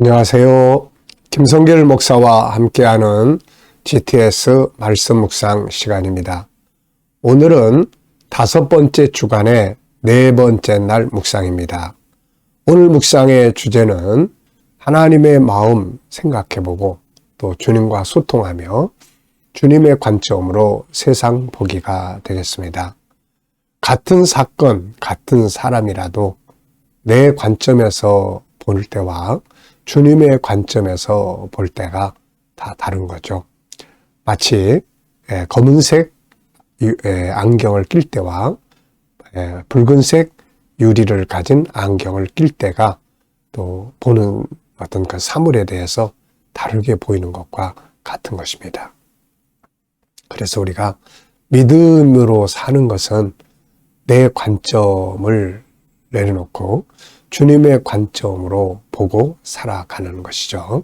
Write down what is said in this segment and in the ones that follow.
안녕하세요. 김성길 목사와 함께하는 GTS 말씀 묵상 시간입니다. 오늘은 5번째 주간의 4번째 날 묵상입니다. 오늘 묵상의 주제는 하나님의 마음 생각해보고 또 주님과 소통하며 주님의 관점으로 세상 보기가 되겠습니다. 같은 사건, 같은 사람이라도 내 관점에서 볼 때와 주님의 관점에서 볼 때가 다 다른 거죠. 마치 검은색 안경을 낄 때와 붉은색 유리를 가진 안경을 낄 때가 또 보는 어떤 그 사물에 대해서 다르게 보이는 것과 같은 것입니다. 그래서 우리가 믿음으로 사는 것은 내 관점을 내려놓고 주님의 관점으로 보고 살아가는 것이죠.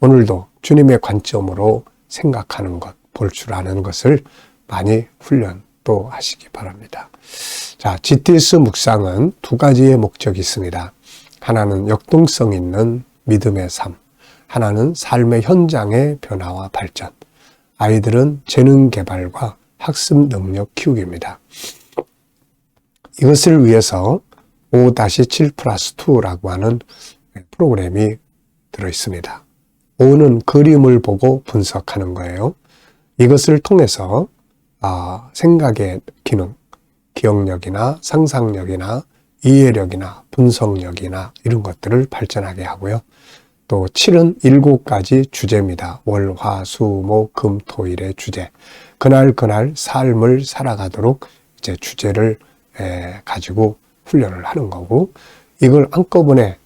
오늘도 주님의 관점으로 생각하는 것, 볼 줄 아는 것을 많이 훈련 또 하시기 바랍니다. 자, GTS 묵상은 2가지의 목적이 있습니다. 하나는 역동성 있는 믿음의 삶, 하나는 삶의 현장의 변화와 발전, 아이들은 재능 개발과 학습 능력 키우기입니다. 이것을 위해서 5-7+2라고 하는 프로그램이 들어있습니다. 5는 그림을 보고 분석하는 거예요. 이것을 통해서 생각의 기능, 기억력이나 상상력이나 이해력이나 분석력이나 이런 것들을 발전하게 하고요. 또 7은 7가지 주제입니다. 월, 화, 수, 목, 금, 토, 일의 주제. 그날 삶을 살아가도록 이제 주제를 가지고 훈련을 하는 거고, 이걸 한꺼번에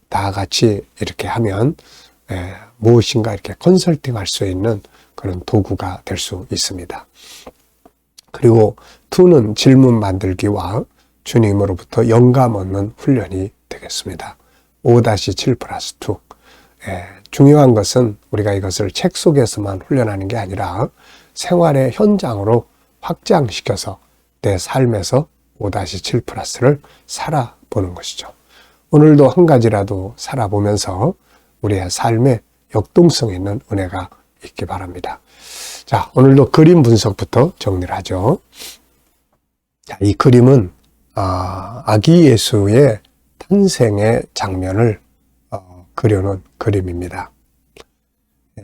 다 같이 이렇게 하면 무엇인가 이렇게 컨설팅 할 수 있는 그런 도구가 될 수 있습니다. 그리고 2는 질문 만들기와 주님으로부터 영감 얻는 훈련이 되겠습니다. 5-7+2. 중요한 것은 우리가 이것을 책 속에서만 훈련하는 게 아니라 생활의 현장으로 확장시켜서 내 삶에서 5-7+를 살아보는 것이죠. 오늘도 한 가지라도 살아보면서 우리의 삶에 역동성 있는 은혜가 있기 바랍니다. 자, 오늘도 그림 분석부터 정리를 하죠. 자, 이 그림은 아기 예수의 탄생의 장면을 그려놓은 그림입니다.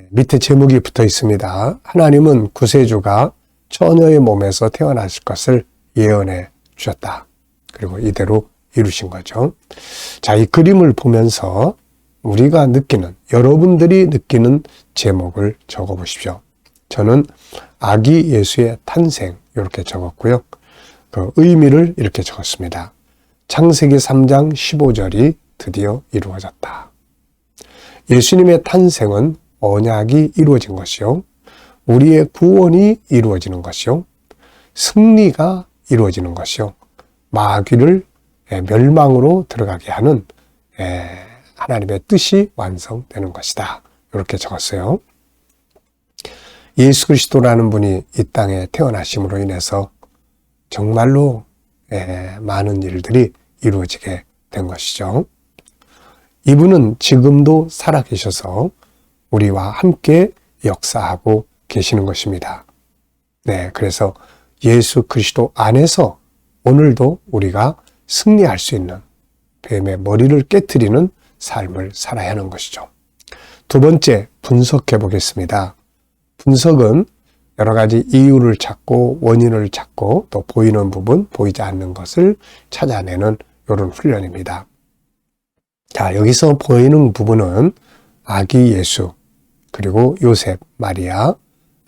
밑에 제목이 붙어 있습니다. 하나님은 구세주가 처녀의 몸에서 태어나실 것을 예언해 주셨다. 그리고 이대로 이루신 거죠. 자, 이 그림을 보면서 우리가 느끼는, 여러분들이 느끼는 제목을 적어 보십시오. 저는 아기 예수의 탄생 이렇게 적었고요. 그 의미를 이렇게 적었습니다. 창세기 3장 15절이 드디어 이루어졌다. 예수님의 탄생은 언약이 이루어진 것이요. 우리의 구원이 이루어지는 것이요. 승리가 이루어지는 것이요. 마귀를 멸망으로 들어가게 하는 하나님의 뜻이 완성되는 것이다. 이렇게 적었어요. 예수 그리스도라는 분이 이 땅에 태어나심으로 인해서 정말로 많은 일들이 이루어지게 된 것이죠. 이분은 지금도 살아계셔서 우리와 함께 역사하고 계시는 것입니다. 네, 그래서 예수 그리스도 안에서 오늘도 우리가 승리할 수 있는 뱀의 머리를 깨트리는 삶을 살아야 하는 것이죠. 2번째, 분석해 보겠습니다. 분석은 여러 가지 이유를 찾고 원인을 찾고 또 보이는 부분, 보이지 않는 것을 찾아내는 이런 훈련입니다. 자, 여기서 보이는 부분은 아기 예수, 그리고 요셉, 마리아,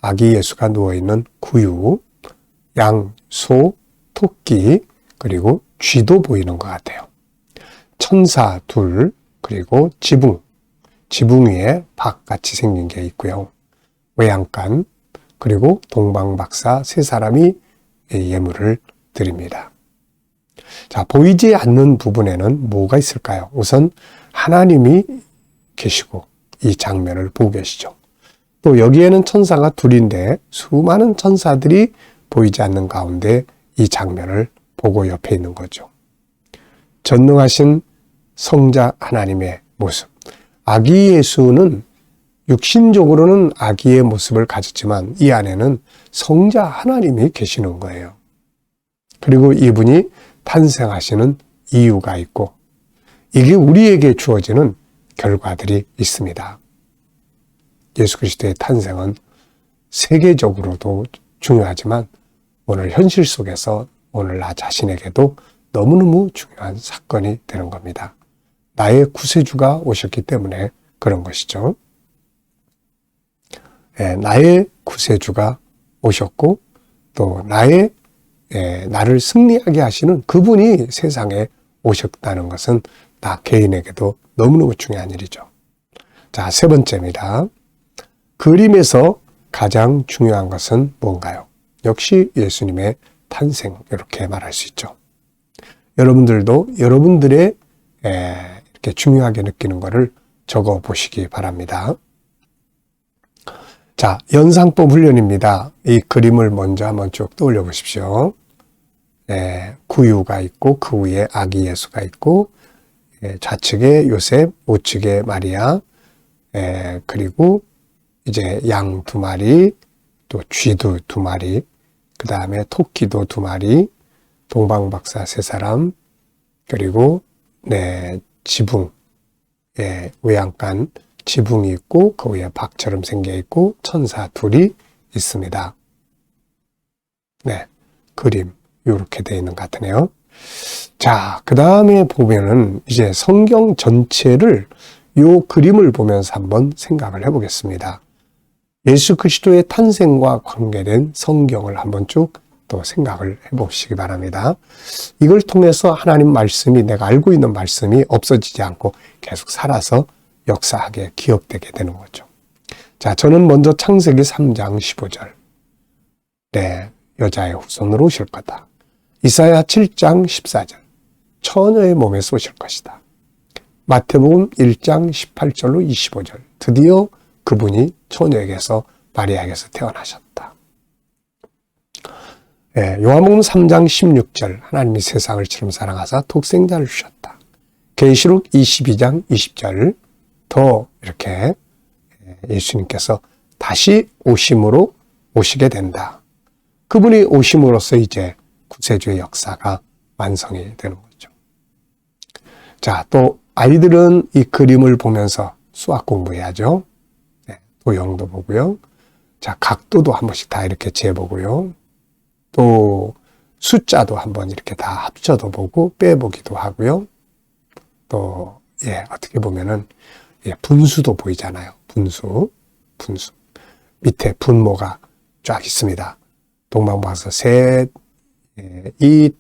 아기 예수가 누워있는 구유, 양, 소, 토끼, 그리고 쥐도 보이는 것 같아요. 천사 둘, 그리고 지붕 위에 박같이 생긴 게 있고요. 외양간, 그리고 동방박사 3사람이 예물을 드립니다. 자, 보이지 않는 부분에는 뭐가 있을까요? 우선 하나님이 계시고 이 장면을 보고 계시죠. 또 여기에는 천사가 둘인데 수많은 천사들이 보이지 않는 가운데 이 장면을 보고 옆에 있는 거죠. 전능하신 성자 하나님의 모습, 아기 예수는 육신적으로는 아기의 모습을 가졌지만 이 안에는 성자 하나님이 계시는 거예요. 그리고 이분이 탄생하시는 이유가 있고 이게 우리에게 주어지는 결과들이 있습니다. 예수 그리스도의 탄생은 세계적으로도 중요하지만 오늘 현실 속에서 오늘 나 자신에게도 너무너무 중요한 사건이 되는 겁니다. 나의 구세주가 오셨기 때문에 그런 것이죠. 나의 구세주가 오셨고 또 나를 승리하게 하시는 그분이 세상에 오셨다는 것은 나 개인에게도 너무너무 중요한 일이죠. 자, 세 번째입니다. 그림에서 가장 중요한 것은 뭔가요? 역시 예수님의 탄생, 이렇게 말할 수 있죠. 여러분들도 여러분들의 이렇게 중요하게 느끼는 것을 적어 보시기 바랍니다. 자, 연상법 훈련입니다. 이 그림을 먼저 한번 쭉 떠올려 보십시오. 구유가 있고 그 위에 아기 예수가 있고 좌측에 요셉, 우측에 마리아, 그리고 이제 양 2마리, 또 쥐도 2마리, 그 다음에 토끼도 2마리, 동방박사 3사람, 그리고 지붕, 외양간 지붕이 있고 그 위에 박처럼 생겨 있고 천사 2이 있습니다. 그림 이렇게 되어 있는 것 같으네요. 자, 그 다음에 보면은 이제 성경 전체를 요 그림을 보면서 한번 생각을 해보겠습니다. 예수 그리스도의 탄생과 관계된 성경을 한번 쭉 또 생각을 해보시기 바랍니다. 이걸 통해서 하나님 말씀이 내가 알고 있는 말씀이 없어지지 않고 계속 살아서 역사하게 기억되게 되는 거죠. 자, 저는 먼저 창세기 3장 15절. 여자의 후손으로 오실 거다. 이사야 7장 14절. 처녀의 몸에서 오실 것이다. 마태복음 1장 18절로 25절. 드디어 그분이 처녀에게서 마리아에게서 태어나셨다. 요한복음 3장 16절. 하나님이 세상을 처럼 사랑하사 독생자를 주셨다. 계시록 22장 20절. 더 이렇게 예수님께서 다시 오심으로 오시게 된다. 그분이 오심으로써 이제 구세주의 역사가 완성이 되는 거죠. 자, 또 아이들은 이 그림을 보면서 수학 공부해야죠. 도형도 보고요. 자, 각도도 한 번씩 다 이렇게 재보고요. 또 숫자도 한번 이렇게 다 합쳐도 보고 빼보기도 하고요. 또 어떻게 보면은 분수도 보이잖아요. 분수. 밑에 분모가 쫙 있습니다. 동방박사 셋,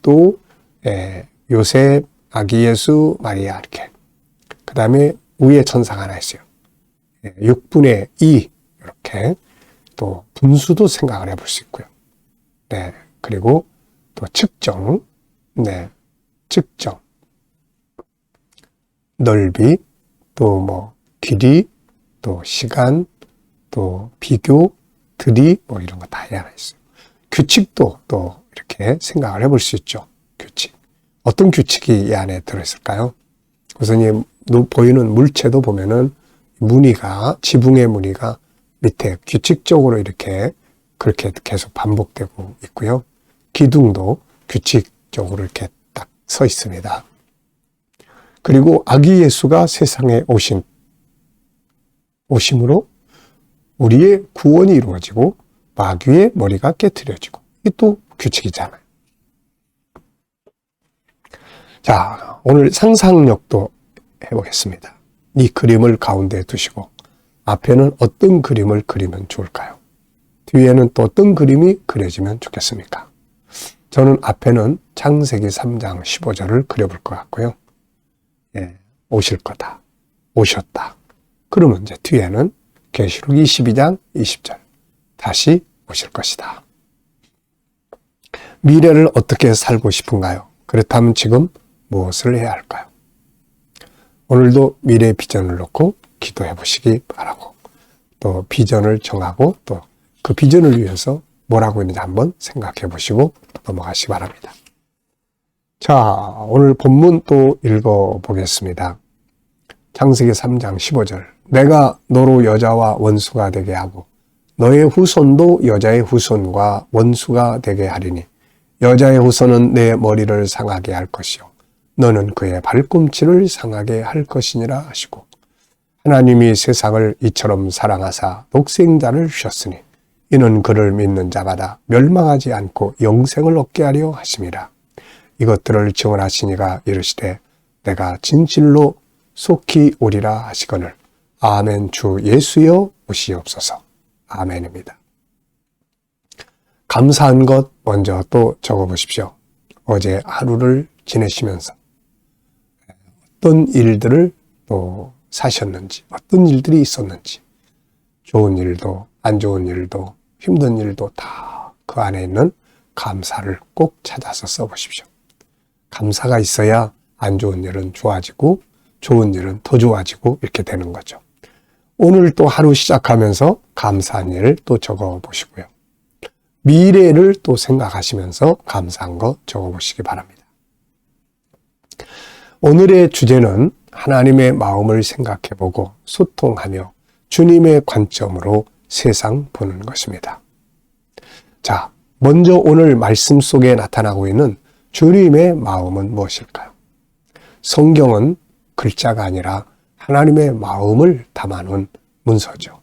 또 요셉, 아기 예수, 마리아 이렇게. 그 다음에 위에 천사가 하나 있어요. 6분의 2 이렇게 또 분수도 생각을 해볼 수 있고요. 그리고 또 측정, 측정, 넓이, 또 길이, 또 시간, 또 비교, 들이 이런 거 다 하나 있어요. 규칙도 또 이렇게 생각을 해볼 수 있죠. 규칙. 어떤 규칙이 이 안에 들어있을까요? 우선 보이는 물체도 보면은 지붕의 무늬가 밑에 규칙적으로 이렇게 그렇게 계속 반복되고 있고요. 기둥도 규칙적으로 이렇게 딱 서 있습니다. 그리고 아기 예수가 세상에 오심으로 우리의 구원이 이루어지고 마귀의 머리가 깨트려지고 이게 또 규칙이잖아요. 자, 오늘 상상력도 해보겠습니다. 이 그림을 가운데에 두시고 앞에는 어떤 그림을 그리면 좋을까요? 뒤에는 또 어떤 그림이 그려지면 좋겠습니까? 저는 앞에는 창세기 3장 15절을 그려볼 것 같고요. 오실 거다. 오셨다. 그러면 이제 뒤에는 계시록 22장 20절. 다시 오실 것이다. 미래를 어떻게 살고 싶은가요? 그렇다면 지금 무엇을 해야 할까요? 오늘도 미래의 비전을 놓고 기도해 보시기 바라고, 또 비전을 정하고 또 그 비전을 위해서 뭘 하고 있는지 한번 생각해 보시고 넘어가시기 바랍니다. 자, 오늘 본문 또 읽어 보겠습니다. 창세기 3장 15절. 내가 너로 여자와 원수가 되게 하고 너의 후손도 여자의 후손과 원수가 되게 하리니 여자의 후손은 내 머리를 상하게 할 것이요 너는 그의 발꿈치를 상하게 할 것이니라 하시고 하나님이 세상을 이처럼 사랑하사 독생자를 주셨으니 이는 그를 믿는 자마다 멸망하지 않고 영생을 얻게 하려 하심이라. 이것들을 증언하시니가 이르시되 내가 진실로 속히 오리라 하시거늘 아멘. 주 예수여 오시옵소서. 아멘입니다. 감사한 것 먼저 또 적어보십시오. 어제 하루를 지내시면서 어떤 일들을 또 사셨는지, 어떤 일들이 있었는지, 좋은 일도 안 좋은 일도 힘든 일도 다 그 안에 있는 감사를 꼭 찾아서 써보십시오. 감사가 있어야 안 좋은 일은 좋아지고 좋은 일은 더 좋아지고 이렇게 되는 거죠. 오늘 또 하루 시작하면서 감사한 일을 또 적어보시고요. 미래를 또 생각하시면서 감사한 거 적어보시기 바랍니다. 오늘의 주제는 하나님의 마음을 생각해보고 소통하며 주님의 관점으로 세상 보는 것입니다. 자, 먼저 오늘 말씀 속에 나타나고 있는 주님의 마음은 무엇일까요? 성경은 글자가 아니라 하나님의 마음을 담아놓은 문서죠.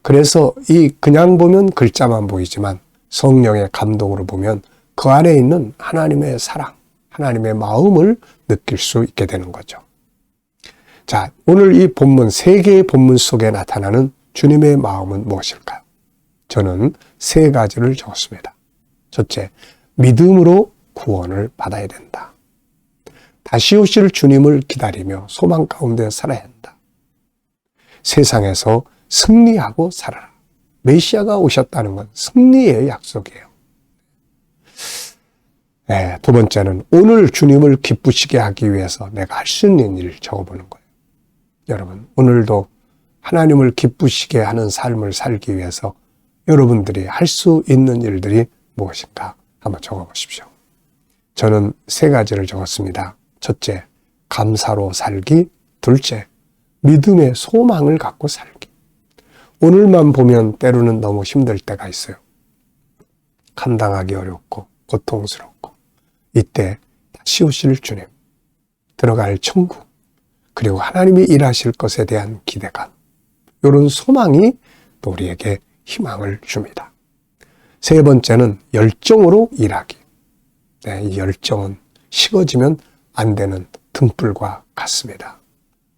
그래서 이 그냥 보면 글자만 보이지만 성령의 감동으로 보면 그 안에 있는 하나님의 사랑, 하나님의 마음을 느낄 수 있게 되는 거죠. 자, 오늘 이 본문, 세 개의 본문 속에 나타나는 주님의 마음은 무엇일까요? 저는 세 가지를 적었습니다. 첫째, 믿음으로 구원을 받아야 된다. 다시 오실 주님을 기다리며 소망 가운데 살아야 한다. 세상에서 승리하고 살아라. 메시아가 오셨다는 건 승리의 약속이에요. 네, 두 번째는 오늘 주님을 기쁘시게 하기 위해서 내가 할 수 있는 일을 적어보는 거예요. 여러분, 오늘도 하나님을 기쁘시게 하는 삶을 살기 위해서 여러분들이 할 수 있는 일들이 무엇인가 한번 적어보십시오. 저는 세 가지를 적었습니다. 첫째, 감사로 살기. 둘째, 믿음의 소망을 갖고 살기. 오늘만 보면 때로는 너무 힘들 때가 있어요. 감당하기 어렵고 고통스럽고 이때 다시 오실 주님, 들어갈 천국, 그리고 하나님이 일하실 것에 대한 기대감, 이런 소망이 또 우리에게 희망을 줍니다. 세 번째는 열정으로 일하기. 네, 이 열정은 식어지면 안 되는 등불과 같습니다.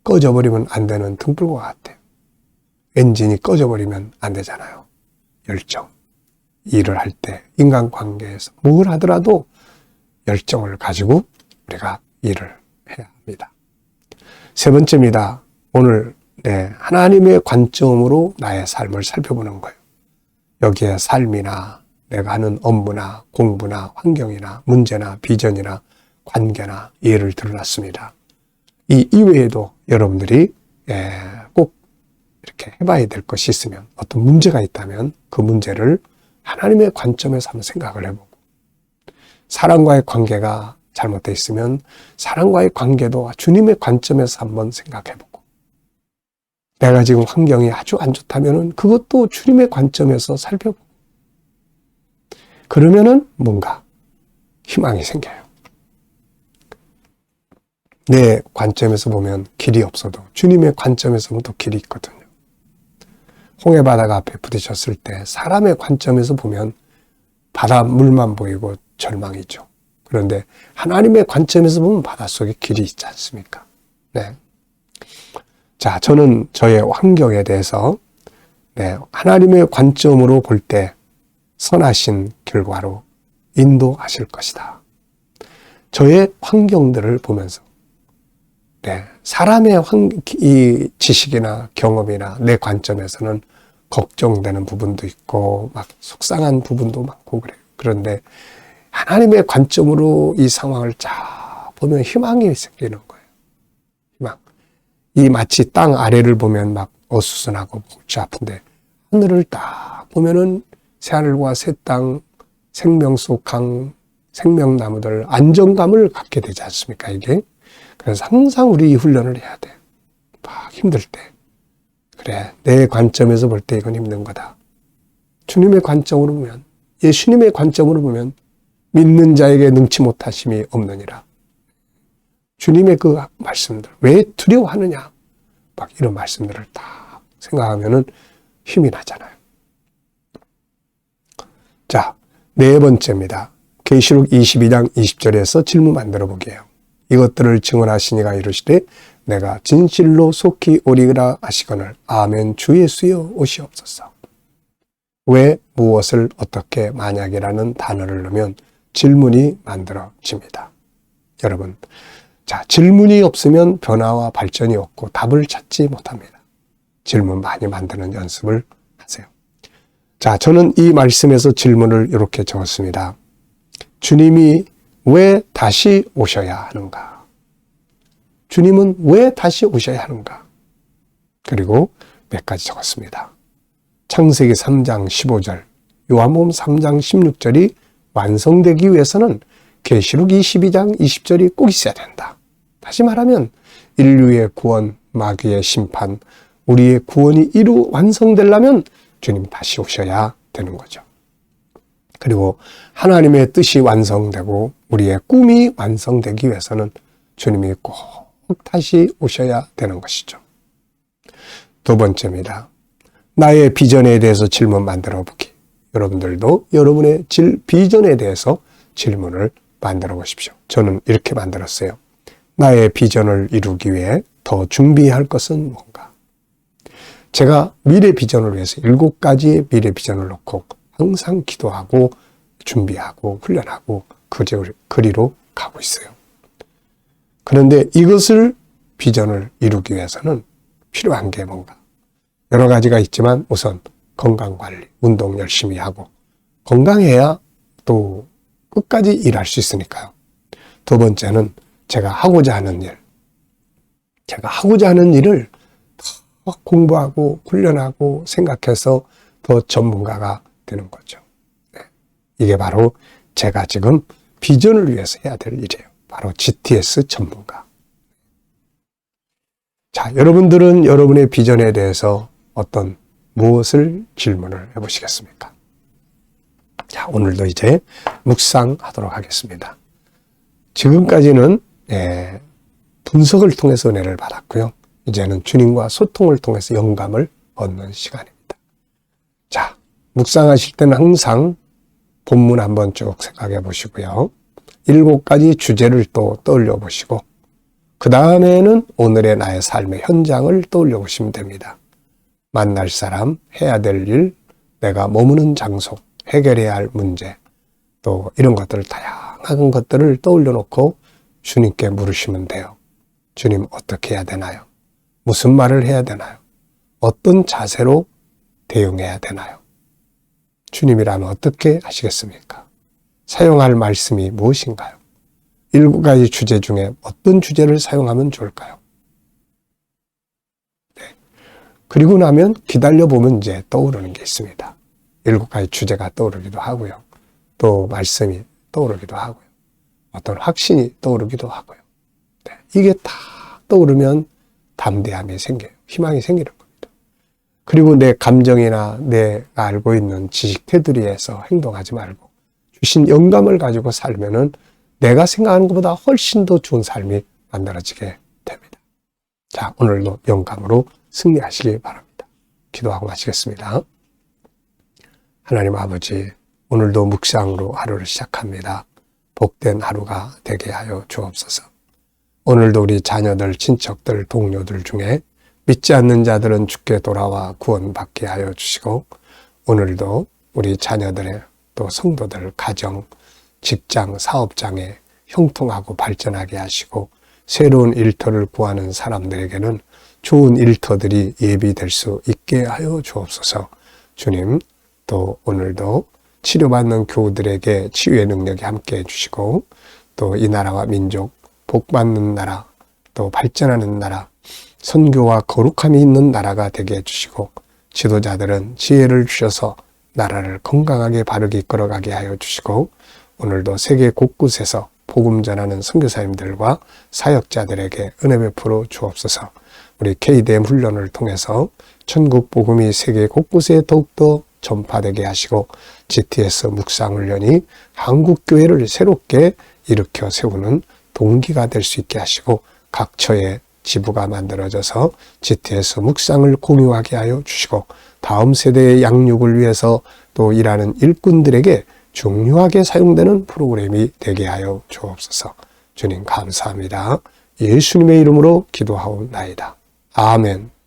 꺼져버리면 안 되는 등불과 같아요. 엔진이 꺼져버리면 안 되잖아요. 열정. 일을 할 때, 인간관계에서 뭘 하더라도 열정을 가지고 우리가 일을 해야 합니다. 세 번째입니다. 오늘 하나님의 관점으로 나의 삶을 살펴보는 거예요. 여기에 삶이나 내가 하는 업무나 공부나 환경이나 문제나 비전이나 관계나 예를 들어놨습니다. 이 이외에도 여러분들이 꼭 이렇게 해봐야 될 것이 있으면, 어떤 문제가 있다면 그 문제를 하나님의 관점에서 한번 생각을 해보고, 사람과의 관계가 잘못되어 있으면 사람과의 관계도 주님의 관점에서 한번 생각해보고, 내가 지금 환경이 아주 안 좋다면 그것도 주님의 관점에서 살펴보고, 그러면은 뭔가 희망이 생겨요. 내 관점에서 보면 길이 없어도 주님의 관점에서 보면 또 길이 있거든요. 홍해바다가 앞에 부딪혔을 때 사람의 관점에서 보면 바다 물만 보이고 절망이죠. 그런데 하나님의 관점에서 보면 바닷속에 길이 있지 않습니까? 네. 자, 저는 저의 환경에 대해서 하나님의 관점으로 볼 때 선하신 결과로 인도하실 것이다. 저의 환경들을 보면서 사람의 이 지식이나 경험이나 내 관점에서는 걱정되는 부분도 있고 막 속상한 부분도 많고 그래요. 그런데 하나님의 관점으로 이 상황을 쫙 보면 희망이 생기는 거예요. 희망. 이 마치 땅 아래를 보면 막 어수선하고 골치 아픈데 하늘을 딱 보면은 새하늘과 새 땅, 생명속 강, 생명나무들, 안정감을 갖게 되지 않습니까, 이게? 그래서 항상 우리 이 훈련을 해야 돼요. 힘들 때, 그래, 내 관점에서 볼 때 이건 힘든 거다. 주님의 관점으로 보면, 예수님의 관점으로 보면 믿는 자에게 능치 못하심이 없느니라. 주님의 그 말씀들, 왜 두려워하느냐? 막 이런 말씀들을 다 생각하면은 힘이 나잖아요. 자, 네 번째입니다. 계시록 22장 20절에서 질문 만들어 보게요. 이것들을 증언하시니가 이르시되 내가 진실로 속히 오리라 하시거늘 아멘 주 예수여 오시옵소서. 왜 무엇을 어떻게 만약이라는 단어를 넣으면 질문이 만들어집니다. 여러분, 자, 질문이 없으면 변화와 발전이 없고 답을 찾지 못합니다. 질문 많이 만드는 연습을 하세요. 자, 저는 이 말씀에서 질문을 이렇게 적었습니다. 주님이 왜 다시 오셔야 하는가? 주님은 왜 다시 오셔야 하는가? 그리고 몇 가지 적었습니다. 창세기 3장 15절, 요한복음 3장 16절이 완성되기 위해서는 계시록 22장 20절이 꼭 있어야 된다. 다시 말하면 인류의 구원, 마귀의 심판, 우리의 구원이 완성되려면 주님 다시 오셔야 되는 거죠. 그리고 하나님의 뜻이 완성되고 우리의 꿈이 완성되기 위해서는 주님이 꼭 다시 오셔야 되는 것이죠. 두 번째입니다. 나의 비전에 대해서 질문 만들어 보기. 여러분들도 여러분의 비전에 대해서 질문을 만들어 보십시오. 저는 이렇게 만들었어요. 나의 비전을 이루기 위해 더 준비할 것은 뭔가? 제가 미래 비전을 위해서 7가지의 미래 비전을 놓고 항상 기도하고 준비하고 훈련하고 그리로 가고 있어요. 그런데 이것을 비전을 이루기 위해서는 필요한 게 뭔가? 여러 가지가 있지만 우선 건강관리, 운동 열심히 하고 건강해야 또 끝까지 일할 수 있으니까요. 두 번째는 제가 하고자 하는 일을 더 공부하고 훈련하고 생각해서 더 전문가가 되는 거죠. 네. 이게 바로 제가 지금 비전을 위해서 해야 될 일이에요. 바로 GTS 전문가. 자, 여러분들은 여러분의 비전에 대해서 무엇을 질문을 해보시겠습니까? 자, 오늘도 이제 묵상하도록 하겠습니다. 지금까지는 분석을 통해서 은혜를 받았고요. 이제는 주님과 소통을 통해서 영감을 얻는 시간입니다. 자, 묵상하실 때는 항상 본문 한번 쭉 생각해 보시고요. 7가지 주제를 또 떠올려 보시고 그 다음에는 오늘의 나의 삶의 현장을 떠올려 보시면 됩니다. 만날 사람, 해야 될 일, 내가 머무는 장소, 해결해야 할 문제, 또 이런 것들을 다양한 것들을 떠올려 놓고 주님께 물으시면 돼요. 주님 어떻게 해야 되나요? 무슨 말을 해야 되나요? 어떤 자세로 대응해야 되나요? 주님이라면 어떻게 하시겠습니까? 사용할 말씀이 무엇인가요? 7가지 주제 중에 어떤 주제를 사용하면 좋을까요? 네. 그리고 나면 기다려보면 이제 떠오르는 게 있습니다. 7가지 주제가 떠오르기도 하고요. 또 말씀이 떠오르기도 하고요. 어떤 확신이 떠오르기도 하고요. 네. 이게 다 떠오르면 담대함이 생겨요. 희망이 생기는 겁니다. 그리고 내 감정이나 내가 알고 있는 지식 테두리에서 행동하지 말고 주신 영감을 가지고 살면은 내가 생각하는 것보다 훨씬 더 좋은 삶이 만들어지게 됩니다. 자, 오늘도 영감으로 승리하시기 바랍니다. 기도하고 마치겠습니다. 하나님 아버지, 오늘도 묵상으로 하루를 시작합니다. 복된 하루가 되게 하여 주옵소서. 오늘도 우리 자녀들, 친척들, 동료들 중에 믿지 않는 자들은 주께 돌아와 구원받게 하여 주시고 오늘도 우리 자녀들의 또 성도들, 가정, 직장, 사업장에 형통하고 발전하게 하시고 새로운 일터를 구하는 사람들에게는 좋은 일터들이 예비될 수 있게 하여 주옵소서. 주님, 또 오늘도 치료받는 교우들에게 치유의 능력이 함께 해주시고 또 이 나라와 민족, 복받는 나라, 또 발전하는 나라, 선교와 거룩함이 있는 나라가 되게 해주시고 지도자들은 지혜를 주셔서 나라를 건강하게 바르게 이끌어가게 하여 주시고 오늘도 세계 곳곳에서 복음 전하는 선교사님들과 사역자들에게 은혜 베풀어 주옵소서. 우리 KDM 훈련을 통해서 천국 복음이 세계 곳곳에 더욱더 전파되게 하시고 GTS 묵상훈련이 한국교회를 새롭게 일으켜 세우는 동기가 될 수 있게 하시고 각 처에 지부가 만들어져서 GTS 묵상을 공유하게 하여 주시고 다음 세대의 양육을 위해서 또 일하는 일꾼들에게 중요하게 사용되는 프로그램이 되게 하여 주옵소서. 주님 감사합니다. 예수님의 이름으로 기도하옵나이다. 아멘.